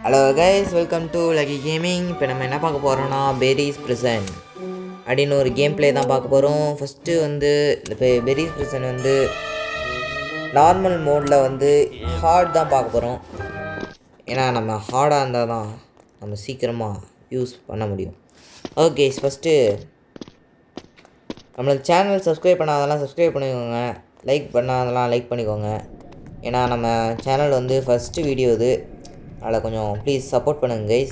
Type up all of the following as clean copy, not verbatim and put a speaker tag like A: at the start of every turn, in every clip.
A: Hello guys, welcome to lucky gaming. இப்போ நம்ம என்ன பார்க்க போகிறோம்னா பெரிஸ் பிரிசன் அப்படின்னு ஒரு கேம் பிளே தான் பார்க்க போகிறோம். ஃபஸ்ட்டு வந்து இந்த பெரிஸ் பிரிசன் வந்து நார்மல் மோடில் வந்து ஹார்ட் தான் பார்க்க போகிறோம். ஏன்னா நம்ம ஹார்டாக இருந்தால் தான் நம்ம சீக்கிரமாக யூஸ் பண்ண முடியும். ஓகே, ஃபஸ்ட்டு நம்மளுக்கு சேனல் சப்ஸ்கிரைப் பண்ணாதெல்லாம் சப்ஸ்கிரைப் பண்ணிக்கோங்க, லைக் பண்ணாதெல்லாம் லைக் பண்ணிக்கோங்க. ஏன்னா நம்ம சேனல் வந்து ஃபஸ்ட்டு வீடியோ இது, அதில் கொஞ்சம் ப்ளீஸ் சப்போர்ட் பண்ணுங்கள் கைஸ்.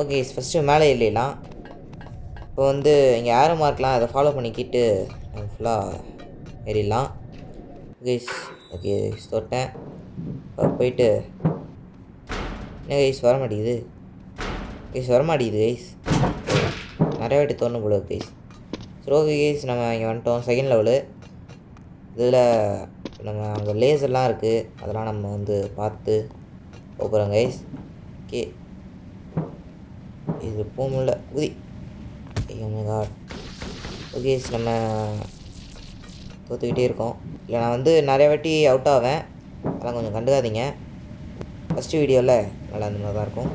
A: ஓகே, ஃபஸ்ட்டு மேலே இல்லைலாம். இப்போ வந்து இங்கே ஆரோ மார்க்லாம் அதை ஃபாலோ பண்ணிக்கிட்டு ஃபுல்லாக ஏறிடலாம் கைஸ். ஓகே தொட்டேன், போயிட்டு என்ன கைஸ் வர மாட்டேங்குது கைஸ். நிறைய வாட்டி தோணும் போல கைஸ். சரி ஓகே கைஸ், நம்ம இங்கே வந்துட்டோம் செகண்ட் லெவலு. இதில் நம்ம அங்கே லேசர்லாம் இருக்குது, அதெல்லாம் நம்ம வந்து பார்த்து போகிறோம் கைஸ். ஓகே, இது போக முடியல குதி. காட். ஓகே, நம்ம தோற்றுக்கிட்டே இருக்கோம். இல்லை நான் வந்து நிறைய வாட்டி அவுட் ஆவேன், அதெல்லாம் கொஞ்சம் கண்டுக்காதீங்க. ஃபஸ்ட்டு வீடியோவில் நல்லா அந்த மாதிரி தான் இருக்கும்.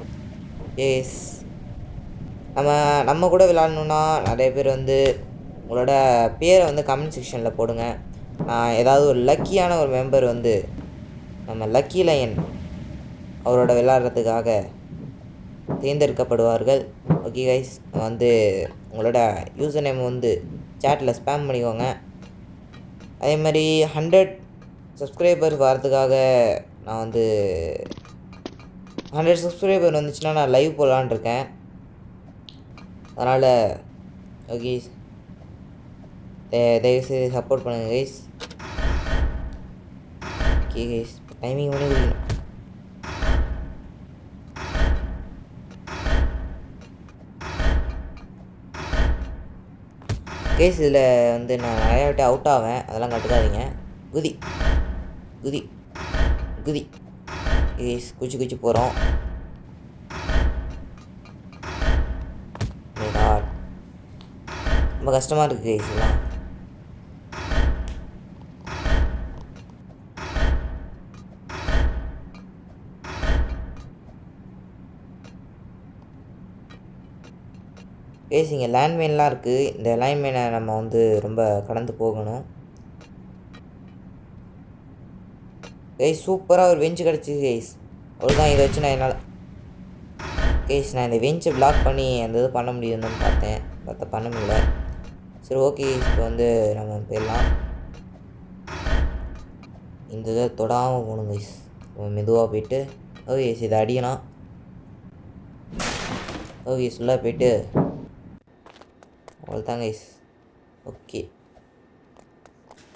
A: எஸ், நம்ம கூட விளாட்ணுன்னா நிறைய பேர் வந்து உங்களோட பேரை வந்து கமெண்ட் செக்ஷனில் போடுங்க. ஏதாவது ஒரு லக்கியான ஒரு மெம்பர் வந்து நம்ம லக்கி லயன் அவரோட விளாட்றதுக்காக தேர்ந்தெடுக்கப்படுவார்கள். ஓகே கைஸ், வந்து உங்களோட யூசர் நேம் வந்து சேட்டில் ஸ்பேம் பண்ணிக்கோங்க. அதே மாதிரி 100 சப்ஸ்கிரைபர் வரதுக்காக நான் வந்து 100 சப்ஸ்கிரைபர் வந்துச்சுன்னா நான் லைவ் போடலான் இருக்கேன். அதனால் ஓகே தயவுசெய்து சப்போர்ட் பண்ணுங்கள் கைஸ். ஓகே கைஸ், டைமிங் பண்ணி கொடுக்கணும். கேஸ் இதில் வந்து நான் நிறையா விட்டு அவுட் ஆவேன், அதெல்லாம் கட்டுக்காதீங்க. குதி குதி குதி கேஸ், குச்சி போகிறோம். ரொம்ப கஷ்டமாக இருக்குது கேஸ் எல்லாம். கேஸ் இங்கே லேண்ட்மைன்லாம் இருக்குது, இந்த லேண்ட்மைனை நம்ம வந்து ரொம்ப கடந்து போகணும். கேஸ் சூப்பராக ஒரு வெஞ்சு கிடச்சிது கேஸ். அவ்வளோதான், இதை வச்சு நான் என்னால் கேஸ் நான் இந்த வெஞ்சை பிளாக் பண்ணி அந்த இது பண்ண முடியும்னு பார்த்தா பண்ண முடியல. சரி ஓகே, இப்போ வந்து நம்ம போயிடலாம். இந்த இதை தொடாமல் போகணும் கைஸ், மெதுவாக போயிட்டு. ஓகே இதை அடிக்கணும். ஓகே ஃபுல்லாக போயிட்டு அவ்வளோதான் கைஸ். ஓகே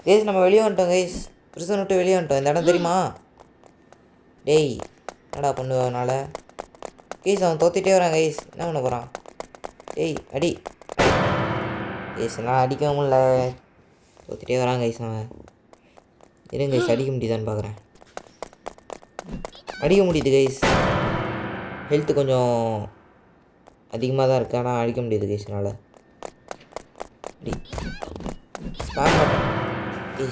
A: கைஸ், நம்ம வெளியே வந்துட்டோம் கைஸ், பிரிசன் விட்டு வெளியே வந்துட்டோம். இந்த இடம் தெரியுமா? டேய் என்னடா பண்ணுவனால கைஸ், அவன் தோற்றிட்டே வரான் கைஸ். என்ன பண்ண போகிறான்? டேய் அடி கைஸ், என்னால் அடிக்க முடியல, தோற்றிட்டே வரான் கைஸ். அவன் இருங்க கைஸ், அடிக்க முடியுதான்னு பார்க்குறேன். அடிக்க முடியுது கைஸ், ஹெல்த்து கொஞ்சம் அதிகமாக தான் இருக்குது, ஆனால் அடிக்க முடியுது கைஸ் என்னால்.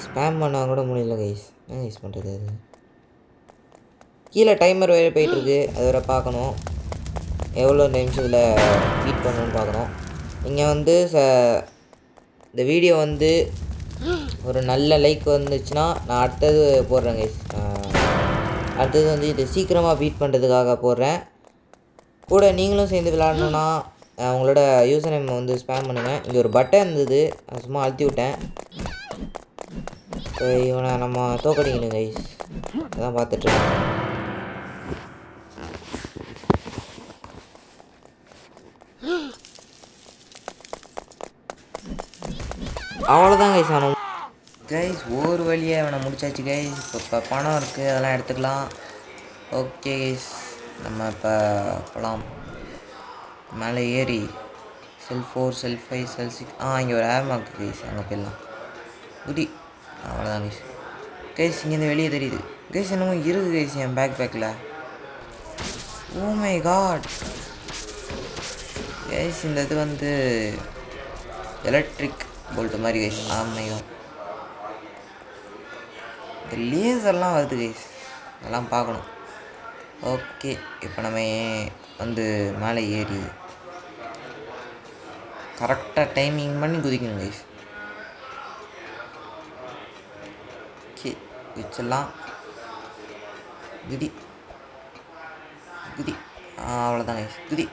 A: ஸ்பேம் பண்ணால் கூட முடியல கைஸ். என்ன கைஸ் பண்ணுறது? அது கீழே டைமர் வேறு போயிட்டுருக்கு, அது வேறு பார்க்கணும் எவ்வளோ நிமிஷத்தில் பீட் பண்ணணும்னு பார்க்கணும். நீங்கள் வந்து இந்த வீடியோ வந்து ஒரு நல்ல லைக் வந்துச்சுன்னா நான் அடுத்தது போடுறேன் கைஸ். அடுத்தது வந்து இது சீக்கிரமாக பீட் பண்ணுறதுக்காக போடுறேன். கூட நீங்களும் சேர்ந்து விளாட்ணுன்னா உங்களோட யூசர் நேம் வந்து ஸ்பேம் பண்ணுங்கள். இங்கே ஒரு பட்டன் இருந்தது, நான் சும்மா அழுத்தி விட்டேன். இவனை நம்ம தோக்கடிக்கணும் கைஸ், அதான் பார்த்துட்ருக்கேன். அவ்வளோதான் கைஸ், ஆனால் கைஸ் ஒரு வழியாக அவனை முடிச்சாச்சு கைஸ். இப்போ பணம் இருக்குது, அதெல்லாம் எடுத்துக்கலாம். ஓகே கைஸ், நம்ம இப்போ போகலாம். மேலே ஏறி செல் 4 செல் 5 செல் 6 இங்கே ஒரு ஏர் மார்க் கைஸ், அங்கே போயிடலாம். குதி, அவ்வளோதான் கைஸ். கைஸ் இங்கேருந்து வெளியே தெரியுது கைஸ், என்னமோ இருக்குது கைஸ் என் பேக்கில். ஓ மை காட் கைஸ், இந்த இது வந்து எலக்ட்ரிக் போல்ட்டு மாதிரி கைஸ். ஆமையும் இந்த லேசர்லாம் வருது கைஸ், அதெல்லாம் பார்க்கணும். ஓகே, இப்போ நம்ம வந்து மேலே ஏறி கரெக்டாக டைமிங் பண்ணி குதிக்கணும் கைஸ். ஓகே, குதிச்சிடலாம். குதி குதி. அவ்வளோதான் கைஸ், குதி.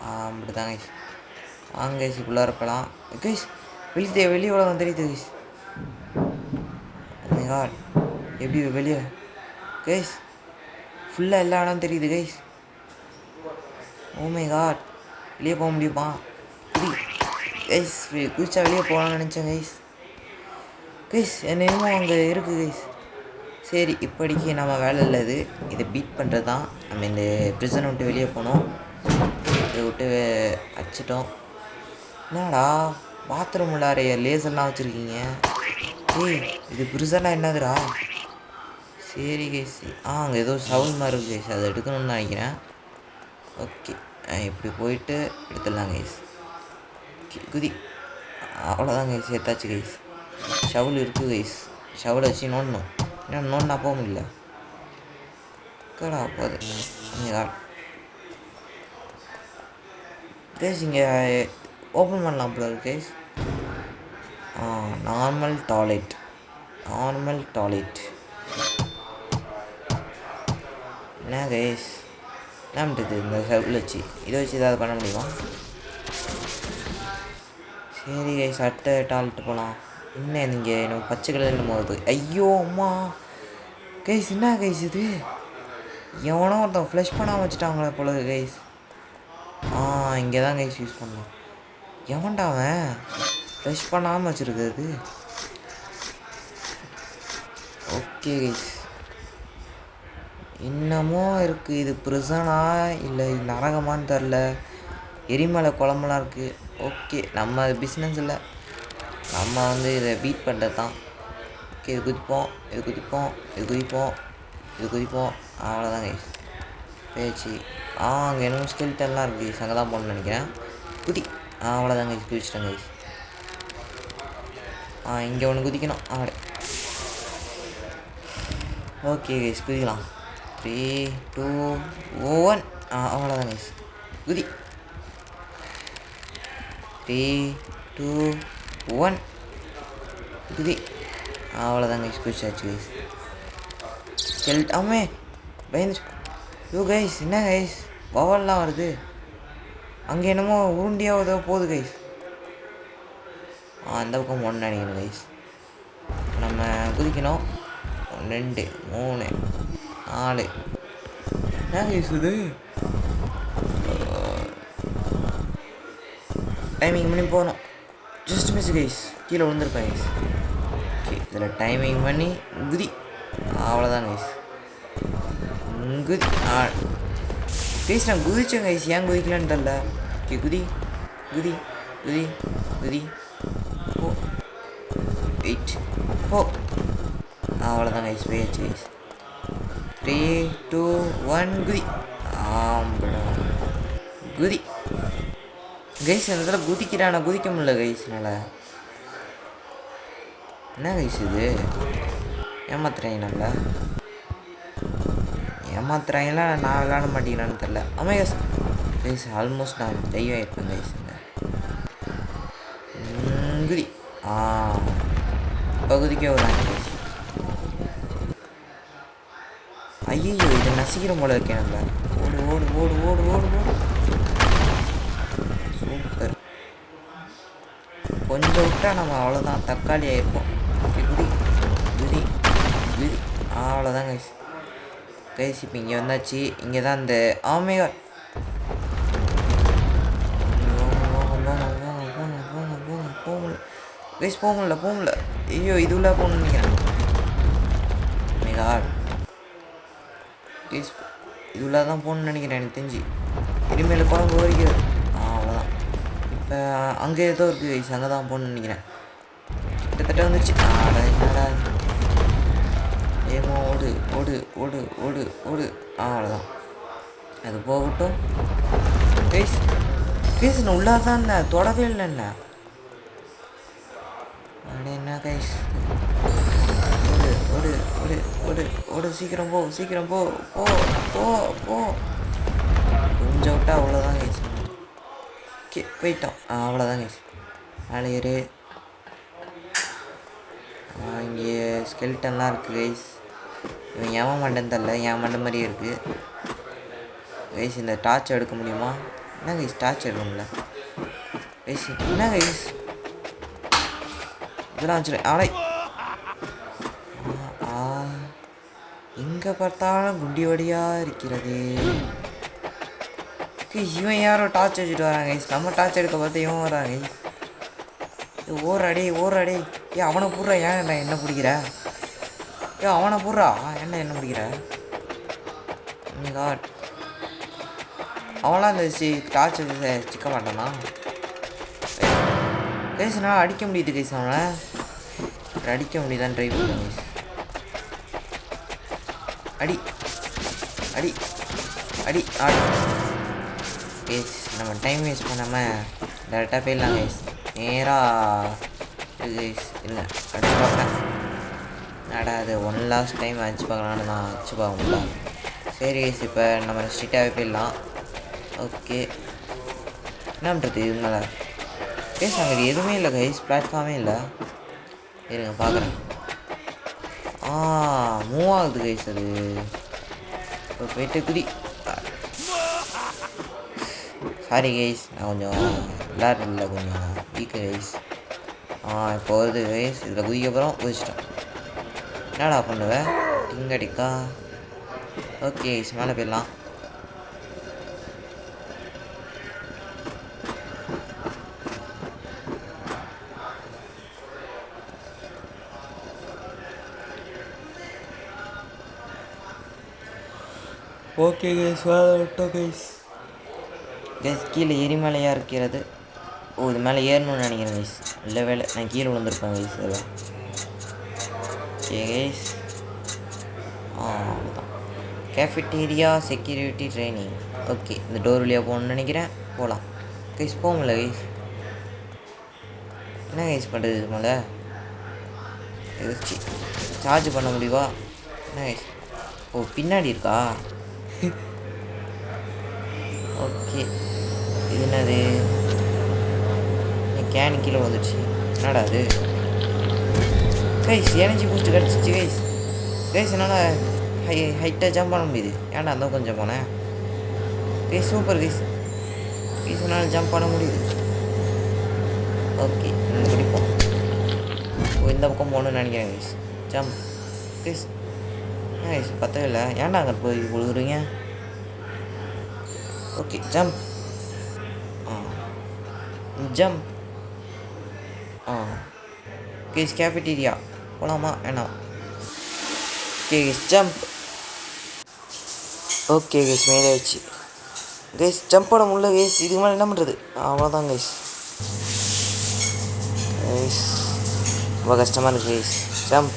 A: அப்படி தான் கைஸ். வாங்க கைஸ், இப்படிலாம் இருக்கலாம் கைஸ். வெளியே உலகம் தெரியுது கைஸ். Oh my god, எப்படி வெளியே கைஸ் ஃபுல்லாக எல்லா இடம் தெரியுது கைஸ். Oh my god, வெளியே போக முடியுமா? குதி கைஸ். குதிச்சா வெளியே போகலான்னு நினச்சேன் கைஸ். கைஸ் என்னமோ அங்கே இருக்குது கைஸ். சரி, இப்போதைக்கு நம்ம வேலை இல்லை. இதை பீட் பண்ணுறது தான். நம்ம இந்த ப்ரிசனை விட்டு வெளியே போனோம். இதை விட்டு அடிச்சிட்டோம். என்னடா பாத்ரூம் உள்ளார லேசர்லாம் வச்சுருக்கீங்க? ஏய், இது ப்ரிசனாக என்னதுடா? சரி கைஸ். அங்கே ஏதோ சவுண்ட் மாதிரி இருக்குது கைஸ், அதை எடுக்கணும்னு நினைக்கிறேன். ஓகே, இப்படி போயிட்டு எடுத்துடலாம் கைஸ். குதி. அவ்வளோதான் கைஸ், சேர்த்தாச்சு கைஸ். ஷவுல் இருக்குது கைஸ். ஷவுலை வச்சு நோண்டணும். ஏன்னா நோண்டா போக முடியல. கடா போகுது கைஸ். இங்கே ஓப்பன் பண்ணலாம் போல இருக்கு கைஸ். Normal toilet. என்ன கைஸ் என்ன பண்ணுறது இந்த ஷவுல் வச்சு? இதை வச்சு ஏதாவது பண்ண முடியுமா? சரி கைஸ், அடுத்த டாய்லெட் போகலாம். என்ன நீங்கள் எனக்கு பச்சை கலரில் போகுது? ஐயோ அம்மா கைஸ், என்ன கைஸ் இது? எவனோ ஒருத்தன் ஃப்ளஷ் பண்ணாமல் வச்சுட்டாங்களே போல கைஸ். இங்கே தான் கைஸ் யூஸ் பண்ணலாம். எவன்டா அவன் ஃப்ளஷ் பண்ணாமல் வச்சுருக்குது? ஓகே கைஸ், இன்னமும் இருக்குது. இது ப்ரிசனா இல்லை நரகமானு தெரில. எரிமலை குழம்புலாம் இருக்குது. ஓகே, நம்ம பிஸ்னஸ் இல்லை, நம்ம வந்து இதை பீட் பண்ணுறது தான். ஓகே, இது குதிப்போம். அவ்வளோதான் கைஸ், பேச்சு. அங்கே என்னமோ ஸ்கெல்டன்லாம் இருக்குது கைஸ், அங்கே தான் போகணுன்னு நினைக்கிறேன். குதி. அவ்வளோதான் கைஸ், குதிச்சிட்டேன் கைஸ். இங்கே ஒன்று குதிக்கணும். ஓகே கைஸ், குதிக்கலாம். 3, 2, 1. அவ்வளோதான் கைஸ், குதி. 3, 2, 1 குதி. அவ்வளோதான் கைஸ், குதிச்சாச்சு கைஸ். ஆமே பயந்துட்டு. கைஸ் என்ன கைஸ், வவல்லாம் வருது. அங்கே என்னமோ உருண்டியாக ஏதோ போகுது கைஸ். அந்த பக்கம் ஒன்று நினைக்கணும் கைஸ். நம்ம குதிக்கணும். 2, 3, 4. என்ன கைஸ் இது? டைமிங் பண்ணி போகணும். ஜஸ்ட் மிஸ் கைஸ், கீழே விழுந்துருப்பேன் கைஸ். ஓகே, இதில் டைமிங் பண்ணி குதி. அவ்வளோதான் கைஸ், குதி. கைஸ் நான் குதிச்சேன் கைஸ், ஏன் குதிக்கலான்னு தெரில. ஓகே, குதி. ஓ 8 ஓ. அவ்வளோதான் கைஸ், போயாச்சு கைஸ். 3, 2, 1 குதி. குதி கைஸ். அந்த இடத்துல குதிக்கிறான், நான் குதிக்க முடியல கைஸ் என்னால். என்ன கைஸ் இது? ஏமாத்துறாங்களா? நான் விளாட மாட்டேங்கிறான்னு தெரில. ஆமாம் கைஸ். கைஸ் ஆல்மோஸ்ட் நான் டைவ் ஆகிருப்பேன் கைஸ். குதி. இப்போ குதிக்க வராங்க கைஸ். ஐயோ, இதை நசிக்கிற போல இருக்கேன். நம்ம ஓடு. சூப்பர். கொஞ்சம் விட்டா நம்ம அவ்வளோதான், தக்காளி ஆகிருப்போம். குதி. அவ்வளோதான் கைஸ். இப்போ இங்கே வந்தாச்சு. இங்கே தான் இந்த ஆமேகா. கைஸ் போக முடியல. ஐயோ, இது உள்ள போகணும்னு நினைக்கிறேன். கைஸ் இது உள்ள தான் போகணுன்னு நினைக்கிறேன் எனக்கு தெரிஞ்சு. இனிமேல் குழம்பு வரைக்கும். அவ்வளோதான். இப்போ அங்கே ஏதோ இருக்குது கைஸ், அங்கே தான் போகணுன்னு நினைக்கிறேன். கிட்டத்தட்ட வந்துச்சு. என்னடா ஏமோ, ஓடு. அவ்வளோதான், அது போகட்டும் கைஸ். நான் உள்ளாதான் இருந்தேன், தொடவே இல்லை. என்ன கைஸ், ஓடு ஓடு ஓடு ஓடு ஓடு சீக்கிரம் போ சீக்கிரம் போ போ போ போ கொஞ்சம் விட்டா அவ்வளோதான் கைஸ். ஓகே போயிட்டோம். அவ்வளோதான் கைஸ். மேலே ஏறு. இங்கே ஸ்கெல்டன்லாம் இருக்குது கைஸ். இவன் எவன் மண்டைன்னு தெரில, என் மண்டை மாதிரியே இருக்குது கைஸ். இந்த டார்ச் எடுக்க முடியுமா? என்ன கைஸ் டார்ச் எடுக்க முடியல கைஸ். என்ன கைஸ் இதெல்லாம் வச்சுரு ஆலை. எங்கே பார்த்தாலும் குண்டி வடியாக இருக்கிறது. இவன் யாரோ டார்ச் வச்சுட்டு வராங்க கைஸ். நம்ம டார்ச் எடுக்க பார்த்து இவன் வராங்க கைஸ். ஓராடே ஓராடே. அவனை போடுறா. ஏன் என்ன பிடிக்கிற? அவனை போடுறா. என்ன பிடிக்கிற? காட் அவன்லாம் இந்த டார்ச் வச்சு சிக்க மாட்டானா கைஸ்? நான் அடிக்க முடியுது கைஸ். அவனை அடிக்க முடியுதான்னு ட்ரை பண்ணுறேன் கைஸ். அடி அடி அடி ஆடி கைஸ். நம்ம டைம் வேஸ்ட் பண்ணாமல் டேரெக்டாக போயிடலாம் கைஸ். நேராக கைஸ். இல்லை அடிச்சு பார்க்குறேன். நடா அது ஒன் லாஸ்ட் டைம் அடிச்சு பார்க்கலான்னு நான் அடிச்சு பார்க்க முடியல. சரி கைஸ், இப்போ நம்ம ஸ்ட்ரிக்டாகவே போயிடலாம். ஓகே என்ன பண்ணுறது இது மேலே கைஸ்? அங்கே எதுவுமே இல்லை கைஸ். பிளாட்ஃபார்மே இல்லை. இருங்க பார்க்குறேன். மூவ் ஆகுது கைஸ். அது இப்போ போயிட்டு குதி. சாரி கைஸ், நான் கொஞ்சம் விளையாடுறதில்ல கொஞ்சம் வீக்கு கைஸ். இப்போ வருது கைஸ். இதில் குதிக்கப்புறம் குதிச்சிட்டோம். என்னடா பண்ணுவேன் டிங்கடிக்கா. ஓகே கைஸ், மேலே போயிடலாம். ஓகே கைஸ், வேலை விட்டோம் கைஸ். கைஸ் கீழே எரிமலையாக இருக்கிறது. இது மேலே ஏறணும்னு நினைக்கிறேன் கைஸ். இல்லை வேலை நான் கீழே விழுந்துருப்பேன் கைஸ். அதில் ஓகே கைஸ். அவ்வளோதான். கேஃபிட்டீரியா செக்யூரிட்டி ட்ரைனிங். ஓகே இந்த டோர் வழியாக போகணுன்னு நினைக்கிறேன். போகலாம் கைஸ். போக முடியல கைஸ். என்ன கைஸ் பண்ணுறது? இது மேலே எதாச்சு சார்ஜ் பண்ண முடியுவா? என்ன கைஸ்? பின்னாடி இருக்கா? ஓகே இது என்னது? கேன் கீழே வந்துடுச்சு. என்னடா அது கைஸ்? எனர்ஜி பூஸ்ட் கிடச்சிச்சு கைஸ். கைஸ் என்னால் ஹைட்டாக ஜம்ப் பண்ண முடியுது. ஏன்டா அந்த கொஞ்சம் போனேன் கைஸ். Super guys. கைஸ் என்னால் ஜம்ப் பண்ண முடியுது. ஓகே இந்த பிடிப்போம். இந்த பக்கம் போகணுன்னு நினைக்கிறேன் கைஸ். Jump guys. கைஸ் பத்தவே இல்லை. ஏன்டா அங்கே போய் விழுகுறீங்க? Okay jump. Jump. Guys cafeteria போகலாமா? வேணாம். Guys jump. ஓகே கைஸ் மேலே ஆயிடுச்சு கைஸ். ஜம்ப் பண்ண முடியல கைஸ். இதுக்கு மேலே என்ன பண்ணுறது? அவ்வளோதான் கைஸ். கைஸ் ரொம்ப கஷ்டமாக இருக்குது கைஸ். Jump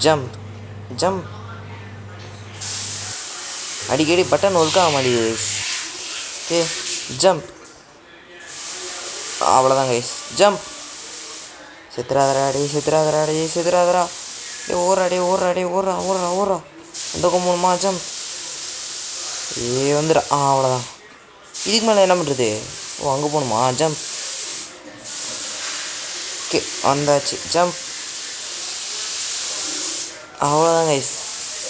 A: jump jump. அடிக்கடி பட்டன் ஒர்க் ஆக மாட்டேங்குது கைஸ். Okay jump. அவ்வளோதான் கைஸ். ஜம்ப். செத்துறாதரா டே செத்துறாதரா டே செத்துறாதரா. ஓராடே ஓராடே ஓரா ஓரா ஓரா. அந்த கொம்புமா ஜம்ப். வந்துடா. அவ்வளோதான். இதுக்கு மேலே என்ன பண்ணுறது? அங்கே போகணுமா? ஜம்ப். ஓகே வந்தாச்சு. ஜம்ப். அவ்வளோதான் கைஸ்.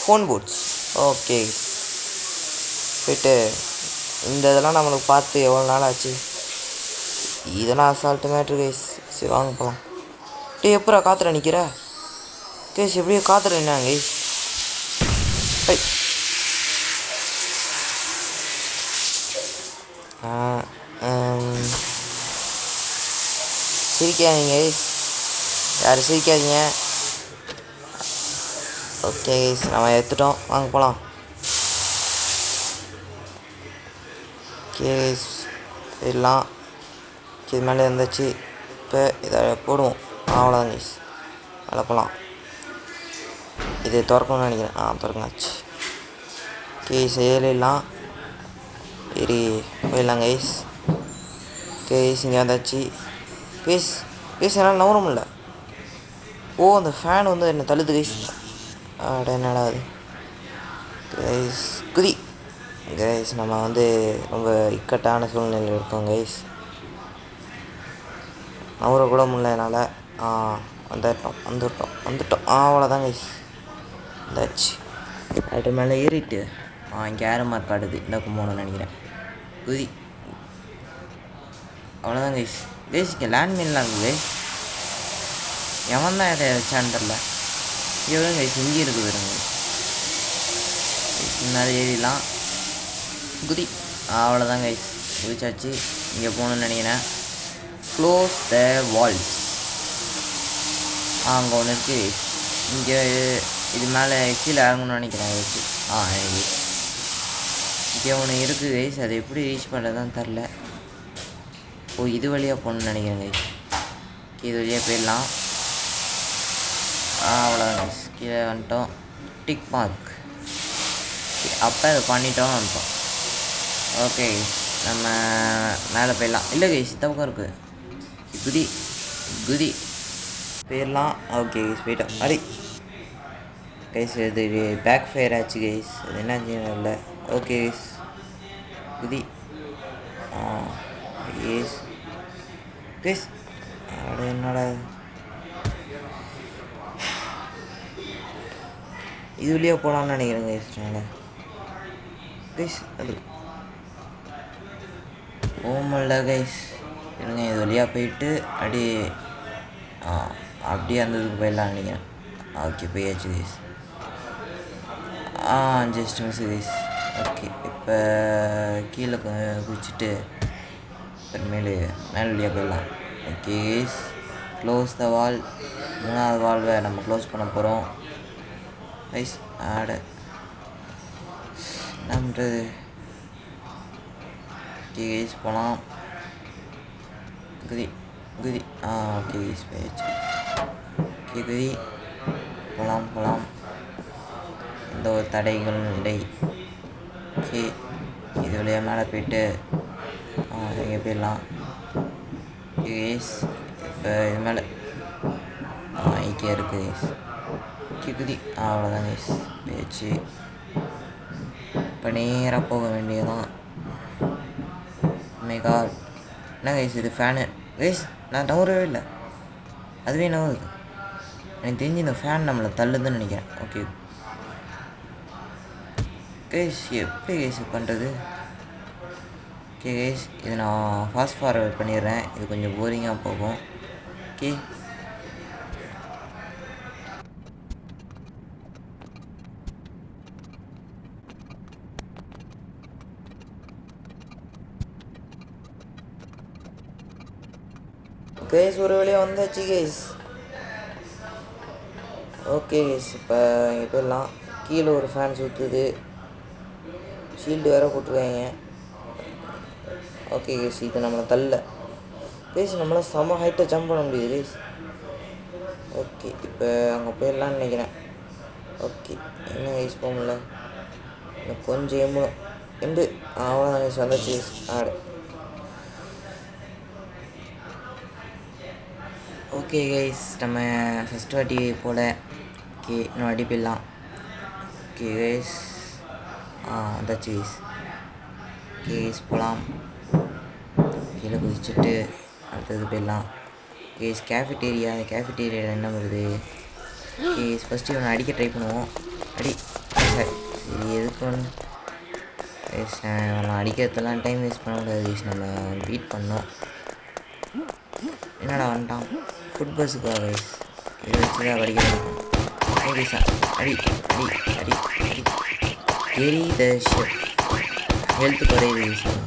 A: Phone boots. ஓகே போய்ட்டு இந்த இதெல்லாம் நம்மளுக்கு பார்த்து எவ்வளோ நாள் ஆச்சு. இதெல்லாம் அசால்ட்டு மேட்ரு கைஸ். சரி வாங்க போகலாம். எப்படா காற்றுல நிற்கிற கைஸ்? எப்படியோ காற்றுல நின்னாங்க கைஸ். சிரிக்காதீங்க கைஸ். யாரும் சிரிக்காதீங்க. ஓகே கைஸ் நம்ம எடுத்துட்டோம். வாங்க போகலாம். ஓகே கைஸ் போயிடலாம். இது மேலே இருந்துச்சு. இப்போ இதை போடுவோம். அவ்வளோதான் கைஸ். மேலே போகலாம். இது திறக்கணும்னு நினைக்கிறேன். திறக்காச்சு. கைஸ் ஏறிடலாம். ஏறி போயிடலாம் கைஸ். கைஸ் இங்கே வந்தாச்சு. கைஸ் கைஸ் என்னால் நவர முடியல ஓ அந்த ஃபேன் வந்து என்ன தள்ளுது கைஸ். அட என்னடா அது கைஸ். குதி கைஸ். நம்ம வந்து ரொம்ப இக்கட்டான சூழ்நிலையில் இருக்கோம் கைஸ். நவர கூட முடியல என்னால். வந்துட்டோம் அவ்வளோதான் கைஸ். வந்தாச்சு. அது மேலே ஏறிட்டு இங்கே ஏற மார்க் காட்டுது. இந்த கும்போன்னு நினைக்கிறேன். குதி. அவ்வளோதான் கைஸ். கைஸ் இங்கே லேண்ட்மைன்லாம் இருக்குது. எவன் தான் இதை வச்சான்னு தெரில. எவ்வளோ கைஸ் இங்கே இருக்குது வருங்க. மேலே ஏறிடலாம். குதி. அவ்வளோதான் கைஸ். குதிச்சாச்சு. இங்கே போகணுன்னு நினைக்கிறேன். Close the Waals. அங்கே ஒன்று இருக்குது. இங்கே இது மேலே கீழே இறங்கணும்னு நினைக்கிறேன் வச்சு. இங்கே ஒன்று இருக்குது கைஸ். அதை எப்படி ரீச் பண்ணுறதுதான் தெரில. ஓ இது வழியாக போகணுன்னு நினைக்கிறேன் கைஸ். இது வழியாக போயிடலாம். அவ்வளோதான் கைஸ். கீழே வந்துட்டோம். Tick mark. அப்போ அதை பண்ணிட்டோம் வந்துட்டோம். ஓகே நம்ம மேலே போயிடலாம். இல்லை கைஸ் இந்த பக்கம் இருக்குது. குதி குதி போயிடலாம். ஓகே கைஸ் போயிட்டோம். அடி கைஸ் இது பேக் ஃபயர் ஆச்சு கைஸ். அது என்னாச்சு இல்லை. ஓகே கைஸ் குதி. கைஸ் கைஸ் அட என்னடா இது வழியாக போகலான்னு நினைக்கிறேன் கைஸ். கைஸ் அது ஓமல்ல கைஸ். இருங்க இது வழியாக போயிட்டு அப்படியே அந்த இதுக்கு போயிடலான்னு நினைக்கிறேன். ஓகே போயாச்சு guys. Just miss guys. Okay இப்போ கீழே குதிச்சுட்டு மேலே வழியாக போயிடலாம். ஓகே கைஸ் க்ளோஸ் த வால். 3வது வால்வை நம்ம க்ளோஸ் பண்ண போகிறோம் கைஸ். என்ன பண்ணுறது. ஓகே கைஸ் போகலாம். குதி குதி. ஓகே கைஸ் போயாச்சு. ஓகே குதி. போகலாம். எந்த ஒரு தடைகளும் இல்லை. ஓகே இது வழியாக மேலே போயிட்டு இங்கே போயிடலாம். ஓகே கைஸ் இப்போ இது மேலே இங்கே இருக்குது கைஸ். ஓகே குதி. அவ்வளோதான் கைஸ் போயாச்சு. இப்போ நேராக போக வேண்டியதான். மேகா என்ன கைஸ் இது ஃபேனு கைஸ். நான் நவரவே இல்லை. அதுவே நவருது. எனக்கு தெரிஞ்சு இந்த ஃபேன் நம்மளை தள்ளுதுன்னு நினைக்கிறேன். ஓகே கைஸ் எப்படி கைஸ் பண்ணுறது. ஓகே கைஸ் இது நான் ஃபாஸ்ட் ஃபார்வர்ட் பண்ணிடுறேன். இது கொஞ்சம் போரிங்காக போகும். ஓகே கைஸ் ஒரு வழியாக வந்தாச்சு கைஸ். ஓகே கைஸ் இப்போ இங்கே போயிடலாம். கீழே ஒரு ஃபேன் சுற்றுது. ஷீல்டு வேறு போட்டிருக்காங்க. ஓகே கைஸ் இது நம்மளை தள்ள கைஸ். நம்மளால் செம ஹைட்டை ஜம்ப் பண்ண முடியுது கைஸ். ஓகே இப்போ அங்கே போயிடலான்னு நினைக்கிறேன். ஓகே என்ன கைஸ் போக முடியல. இன்னும் கொஞ்சம் எண்டு அவ்வளோதான் கைஸ் வந்துச்சு கைஸ். ஓகே கைஸ் நம்ம ஃபஸ்ட்டு வாட்டி போல். ஓகே இன்னும் வாட்டி போயிடலாம். ஓகே கைஸ் வந்தாச்சு கைஸ். ஓகே கைஸ் போகலாம். கீழே குதிச்சுட்டு அடுத்தது போயிடலாம். கேஸ் கேஃபிட்டேரியாவில் என்ன வருது. கேஸ் ஃபஸ்ட்டு இவனை அடிக்க ட்ரை பண்ணுவோம். சரி எதுக்கு ஒன்று கேஸ் அவனை அடிக்கிறதுலாம் டைம் வேஸ்ட் பண்ணக்கூடாது கேஸ். நம்ம பீட் பண்ணோம். என்னடா வந்துட்டான் ஃபுட் பஸ்ஸுக்கா கைஸ். இதை வச்சு தான் படிக்கிறேன். ஓகே சார் அடி த ஷெஃப் ஹெல்த் குறையுது சார்.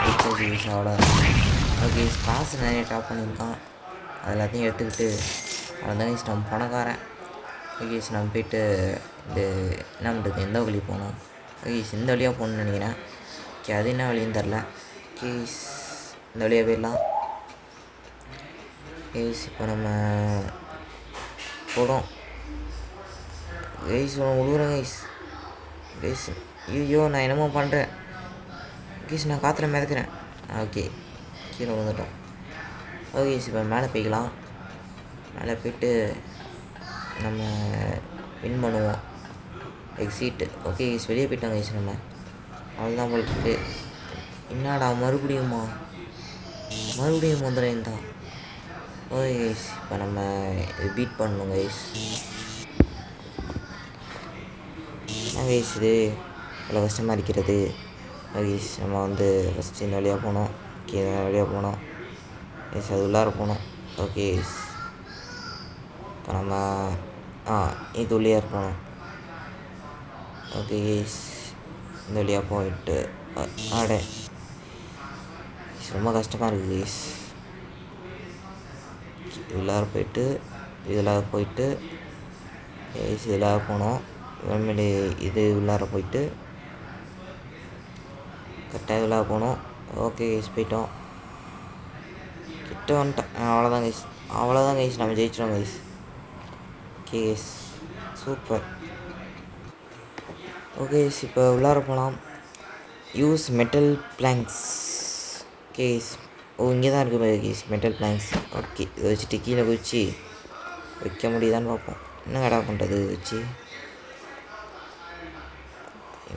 A: அடிச்சது யூஸ் அவ்வளோதான். ஓகே காசு நிறைய டாப் பண்ணியிருக்கான். அது எல்லாத்தையும் எடுத்துக்கிட்டு அவ்வளோதான் யூஸ் நம்ம பணக்காரன். ஓகே நம்ம போய்ட்டு இது என்ன பண்ணுறது எந்த வழி போகணும். ஓகே இந்த வழியாக போகணுன்னு நினைக்கிறேன். ஓகே அது என்ன வழின்னு தெரில. கேஸ் இந்த வழியாக போயிடலாம். கேஸ் இப்போ நம்ம போகிறோம். கைஸ் விழுகுறேன் கைஸ். ஐயோ நான் என்னமோ பண்ணுறேன் கைஸ். நான் காற்றுல மிதக்கிறேன். ஓகே கீழே விழுந்துட்டோம். ஓகே இப்போ மேலே போய்க்கலாம். மேலே போய்ட்டு நம்ம வின் பண்ணுவோம். எக்ஸிட். ஓகே கைஸ், வெளியே போயிட்டாங்க கைஸ். நம்ம அவ்வளோதான் போல் இருக்கு. என்னடா மறுபடியும் வந்துடுறேன் தான். ஓகே கைஸ், இப்போ நம்ம இது பீட் பண்ணணும் கைஸ். என்ன கைஸ் இது இவ்வளோ கஷ்டமாக இருக்கிறது? கைஸ் நம்ம வந்து ஃபஸ்ட்டு இந்த வழியாக போனோம். ஓகே இந்த வழியாக போனோம் கைஸ், அது உள்ளார போனோம். ஓகே கைஸ், இப்போ நம்ம இது வழியாக இருக்கணும். ஓகே கைஸ், இந்த வழியாக போயிட்டு ரொம்ப கஷ்டமாக இருக்குது கைஸ். உள்ளார போயிட்டு இதில் போயிட்டு கைஸ் இதில் போனோம். அப்புறமேலு இது உள்ளார போயிட்டு கரெக்டாக இதில் போனோம். ஓகே கைஸ், போயிட்டோம். கிட்ட வந்துட்டேன். அவ்வளோதான் கைஸ், நம்ம ஜெயிச்சிட்டோம் guys. Okay guys, super. Okay guys, இப்போ உள்ளார போகலாம். Use metal planks. Okay guys, இங்கே தான் இருக்குது கைஸ் மெட்டல் பிளாங்க்ஸ். ஓகே, இதை வச்சுட்டு கீழே குதிச்சு வைக்க முடியுதான்னு பார்ப்போம். என்ன கடை பண்ணுறது வச்சு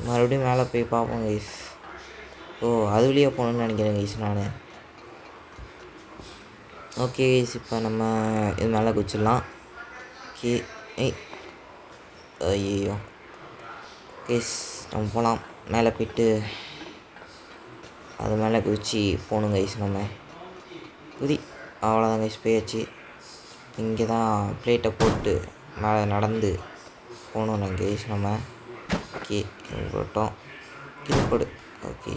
A: மறுபடியும் மேலே போய் பார்ப்போம் கைஸ். அது வழியே போகணுன்னு நினைக்கிறேன் கைஸ் நான். ஓகே கைஸ், இப்போ நம்ம இது மேலே குதிச்சிடலாம். ஓகே ஐயோ கைஸ், நம்ம போகலாம். மேலே போய்ட்டு அது மேலே குதிச்சு போகணும் கைஸ். நம்ம அவ்வளோதான் கைஸ், போயாச்சு. இங்கே தான் பிளேட்டை போட்டு மேலே நடந்து போகணும் நான் கைஸ் நம்ம. ஓகே போட்டோம், கீழே போடு. ஓகே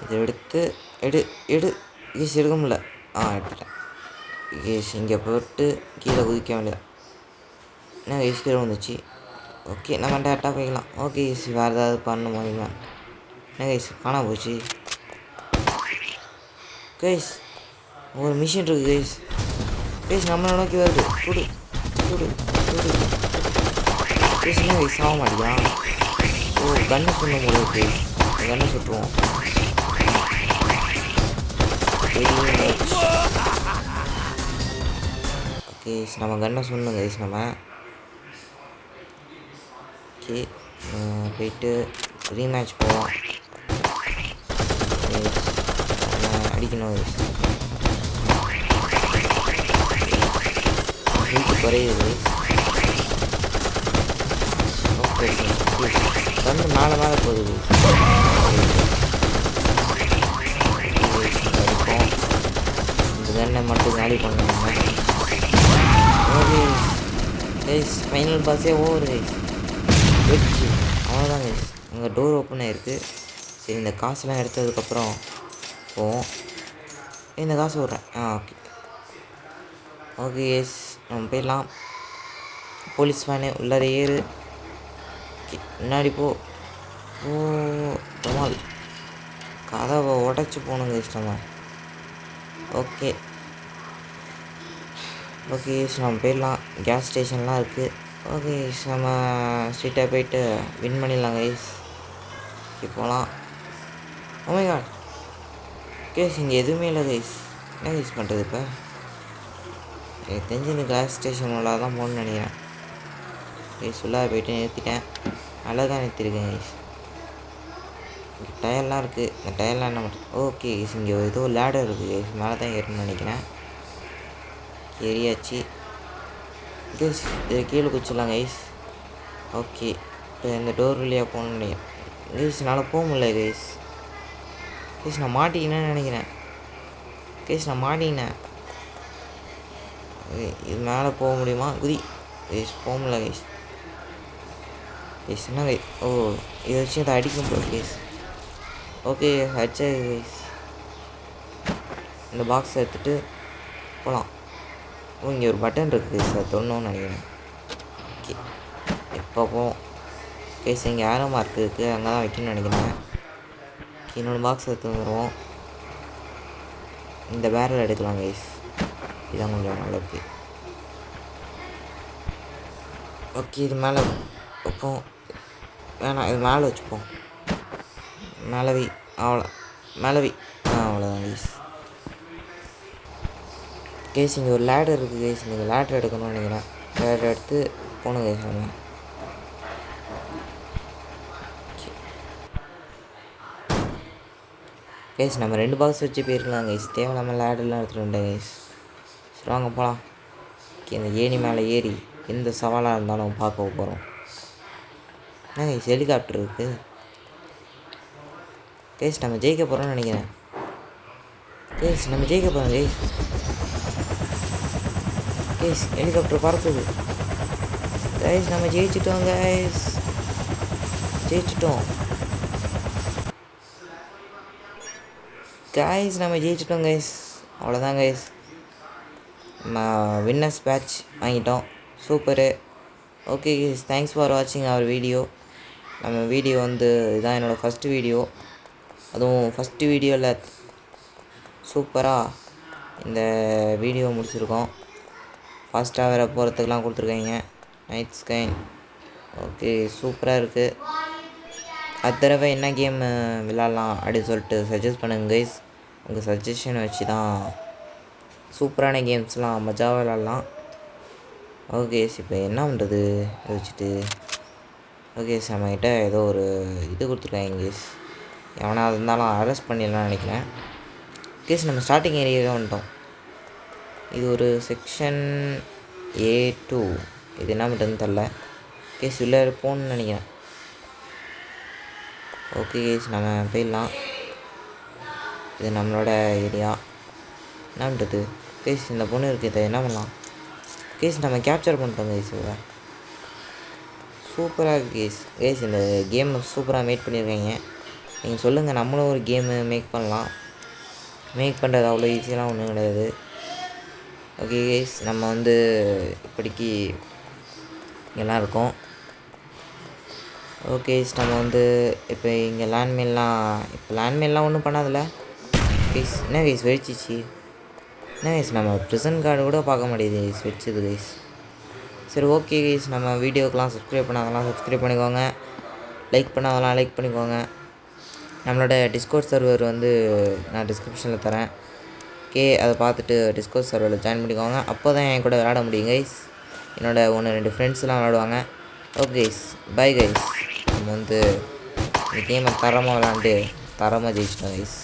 A: இதை எடுத்து எடு கைஸ், எடுக்க முடியல. எடுத்துட்டேன் கைஸ். இங்கே போட்டு கீழே குதிக்க வேண்டியதான். என்ன கைஸ், கீழே வந்துச்சு. ஓகே, நம்ம டேரெக்டாக போய்க்கலாம். ஓகே கைஸ், வேறு ஏதாவது பண்ண முடியுமா? என்ன கைஸ், காணாம போச்சு கைஸ். ஒரு மிஷின் இருக்குது கைஸ். கைஸ் நம்மளை நோக்கி வருது. சுடு கைஸ். என்ன கைஸ், ஆக மாட்டேங்கிறான். கண்ணை சொல்ல முடியாது கைஸ். கண்ணை சுட்டுருவோம். ஓகே நம்ம கண்ணை சொல்லணும் கைஸ் நம்ம. ஓகே போயிட்டு ரீமேட்ச் போவோம். அடிக்கணும் கைஸ். ஹெல்த் குறையுது கைஸ். கண்ணு மேலே போகுது. இந்த கண்ணை மட்டும் காலி பண்ணுவாங்க. ஓகே கைஸ், ஃபைனல் பாஸே ஓவர் கைஸ். வெச்சு அவ்வளோதான் கைஸ். அங்கே டோர் ஓப்பன் ஆகிருக்கு. சரி, இந்த காசுலாம் எடுத்ததுக்கப்புறம் போவோம். இந்த காசு விட்றேன். ஓகே கைஸ், நம்ம போயிடலாம். போலீஸ் வேனு உள்ளார ஏறு. முன்னாடி போ. கமால் கதவை உடச்சி போகணும் கைஸ் நம்ம. ஓகே நம்ம போயிடலாம். கேஸ் ஸ்டேஷன்லாம் இருக்குது. ஓகே நம்ம ஸ்ட்ரீட்டாக போயிட்டு வின் பண்ணிடலாம் கைஸ். போகலாம். ஓமை காட் கேஸ், இங்கே எதுவுமே இல்லை கைஸ். என்ன கைஸ் பண்ணுறது இப்போ? எனக்கு தெரிஞ்சு இந்த கேஸ் ஸ்டேஷன் உள்ளே தான் போகணுன்னு நினைக்கிறேன் கைஸ். உள்ளே போயிட்டு நிறுத்திட்டேன். அழகாக நிறுத்திருக்கேன் கைஸ். இங்கே டயர்லாம் இருக்குது. இந்த டயர்லாம் என்ன பண்ணுறது? ஓகே கைஸ், இங்கே ஏதோ லேடர் இருக்குது கைஸ். மேலே தான் ஏறணும்னு நினைக்கிறேன். ஏறியாச்சு கைஸ். இதை கீழே குச்சிடலாம் கைஸ். ஓகே, இப்போ இந்த டோர் வழியாக போகணும்னு நினைக்கிறேன் கைஸ். என்னால் போக முடியல கைஸ். நான் மாட்டிக்கினேன்னு நினைக்கிறேன் கைஸ். நான் மாட்டிக்கினேன். இது மேலே போக முடியுமா? குதி கைஸ். போக முடியல கைஸ். என்ன கைஸ்? இதை வச்சு அதை அடிக்கும் போது கைஸ். ஓகே அடிச்சா கைஸ். இந்த பாக்ஸ் எடுத்துகிட்டு போகலாம். இங்கே ஒரு பட்டன் இருக்குது கைஸ், அதை தொடணும்னு நினைக்கிறேன். ஓகே, எப்போ போவோம் கைஸ். இங்கே ஏரோ மார்க் இருக்குது, அங்கே தான் வைக்கணும்னு நினைக்கிறேன். இன்னொரு பாக்ஸ் எடுத்து வந்துடுவோம். இந்த பேரல் எடுக்கலாம் கைஸ். இதான் கொஞ்சம் நல்லது. ஓகே, இது மேலே வைப்போம். வேணாம், இது மேலே வச்சுப்போம். மேலவி அவ்வளோ மேலவி அவ்வளோதான் கைஸ். கேஸ் இங்கே ஒரு லேடர் இருக்குது கேஸ், நீங்கள் லேடர் எடுக்கணும்னு நினைக்கிறேன். லேடர் எடுத்து போகணும் கேஸ் நம்ம. கேஸ் நம்ம 2 பாக்ஸ் வச்சு போயிருக்கலாம் கைஸ், தேவையில்லாமல் லேடர்லாம் எடுத்துகிட்டு வந்துட்டேன் கைஸ். சரி வாங்க போகலாம். ஓகே, இந்த ஏணி மேலே ஏறி எந்த சவாலாக இருந்தாலும் பார்க்க போகிறோம். என்ன கைஸ் ஹெலிகாப்டர் இருக்குது கேஸ், நம்ம ஜெயிக்க போகிறோம்னு நினைக்கிறேன் கேஸ். நம்ம ஜெயிக்க போகிறோம் கேஸ். கேஸ் ஹெலிகாப்டர் பறக்குது கைஸ். நம்ம ஜெயிச்சிட்டோம் கைஸ், ஜெயிச்சிட்டோம் கைஸ், நம்ம ஜெயிச்சிட்டோம் கைஸ். அவ்வளோதான் கைஸ், நம்ம வின்னர்ஸ் பேட்ச் வாங்கிட்டோம். Super. Okay guys, thanks for வாட்சிங் அவர் வீடியோ. நம்ம வீடியோ வந்து இதுதான் என்னோடய ஃபஸ்ட்டு வீடியோ, அதுவும் ஃபஸ்ட்டு வீடியோவில் சூப்பராக இந்த வீடியோ முடிச்சிருக்கோம். ஃபாஸ்ட்டாக வேறு போகிறதுக்கெலாம் கொடுத்துருக்காங்க. நைட் ஸ்கை ஓகே சூப்பராக இருக்குது. அடுத்த தடவை என்ன கேம் விளாட்லாம் அப்படின்னு சொல்லிட்டு சஜஸ்ட் பண்ணுங்க கைஸ். உங்கள் சஜஷனை வச்சு தான் சூப்பரான கேம்ஸ்லாம் மஜாவாக விளாட்லாம். ஓகே இப்போ என்ன பண்ணுறது அதை வச்சுட்டு. ஓகே நம்மகிட்ட ஏதோ ஒரு இது கொடுத்துருக்காங்க கேஸ், எவனா இருந்தாலும் அரெஸ்ட் பண்ணிடலாம்னு நினைக்கிறேன் கேஸ். நம்ம ஸ்டார்டிங் ஏரியாவே வந்துட்டோம். இது ஒரு செக்ஷன் A2. இது என்ன பண்ணுறதுன்னு தெரில கேஸ், உள்ளே போகணுன்னு நினைக்கிறேன். ஓகே கேஸ் நம்ம போயிடலாம். இது நம்மளோட ஏரியா. என்ன பண்ணுறது கேஸ், இந்த பொண்ணு இருக்குது, இதை என்ன பண்ணலாம் கேஸ். நம்ம கேப்சர் பண்ணிட்டோம் கேஸ். இதை சூப்பராக இருக்குது கேஸ். கேஸ் இந்த கேம் சூப்பராக மேக் பண்ணியிருக்காங்க. நீங்கள் சொல்லுங்கள், நம்மளும் ஒரு கேமு மேக் பண்ணலாம். மேக் பண்ணுறது அவ்வளோ ஈஸியெலாம் ஒன்றும் கிடையாது. ஓகே கேஸ், நம்ம வந்து இப்படிக்கு இங்கெல்லாம் இருக்கோம். ஓகே நம்ம வந்து இப்போ இங்கே லேண்ட்மெயின்லாம் ஒன்றும் பண்ணாதில்ல கேஸ். என்ன கேஸ் வெடிச்சிச்சு? என்ன கேஸ் நம்ம ப்ரிசன் கார்டு கூட பார்க்க முடியுது கேஸ், வெடிச்சது கேஸ். சரி ஓகே கேஸ், நம்ம வீடியோக்கெலாம் சப்ஸ்கிரைப் பண்ணாதெல்லாம் சப்ஸ்கிரைப் பண்ணிக்கோங்க, லைக் பண்ணாதெல்லாம் லைக் பண்ணிக்கோங்க. நம்மளோட டிஸ்கோர்ட் சர்வர் வந்து நான் டிஸ்கிரிப்ஷனில் தரேன். ஓகே அதை பார்த்துட்டு டிஸ்கோர்ட் சர்வரில் ஜாயின் பண்ணிக்கோங்க. அப்போ தான் என் கூட விளையாட முடியும் கைஸ். என்னோட 1-2 ஃப்ரெண்ட்ஸ்லாம் விளையாடுவாங்க. Okay guys, bye guys. நம்ம வந்து இந்த கேமை தரமாக விளாண்டு தரமாக ஜெயிச்சிட்டோம் கைஸ்.